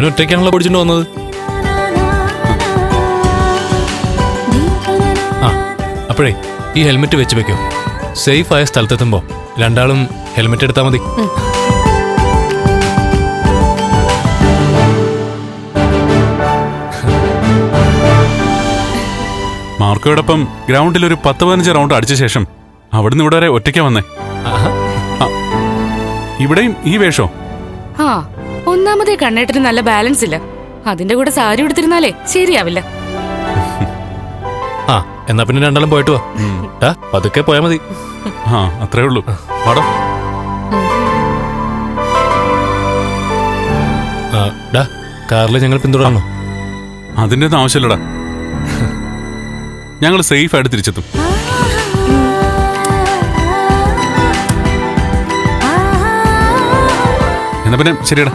അവൻ ഒറ്റയ്ക്കാണല്ലോ പഠിച്ചിട്ട് വന്നത്. ആ അപ്പോഴേ ഈ ഹെൽമെറ്റ് വെച്ച് വെക്കോ. സേഫ് ആയ സ്ഥലത്തെത്തുമ്പോ രണ്ടാളും ഹെൽമെറ്റ് എടുത്താൽ മതി. മാർക്കോടൊപ്പം ഗ്രൗണ്ടിൽ ഒരു 10-15 റൗണ്ട് അടിച്ച ശേഷം അവിടുന്ന് ഇവിടെ വരെ ഒറ്റയ്ക്കാ വന്നേ. ഇവിടെയും ഈ വേഷോ? ആ ഒന്നാമതേ കണ്ണേട്ടന് നല്ല ബാലൻസ് ഇല്ല. അതിന്റെ കൂടെ സാരി എടുത്തിരുന്നാലേ ശരിയാവില്ല. ആ എന്നാ പിന്നെ രണ്ടാളും പോയിട്ട് വാ. പതുക്കെ പോയാ മതി. ആ അത്രേ ഉള്ളൂ. പാടോ. കാറിൽ ഞങ്ങൾ പിന്തുടരണോ? അതിൻ്റെ ഒന്നും ആവശ്യമില്ലടാ. ഞങ്ങൾ സേഫ് ആയിട്ട് തിരിച്ചെത്തും. എന്നാ പിന്നെ ശരിയടാ.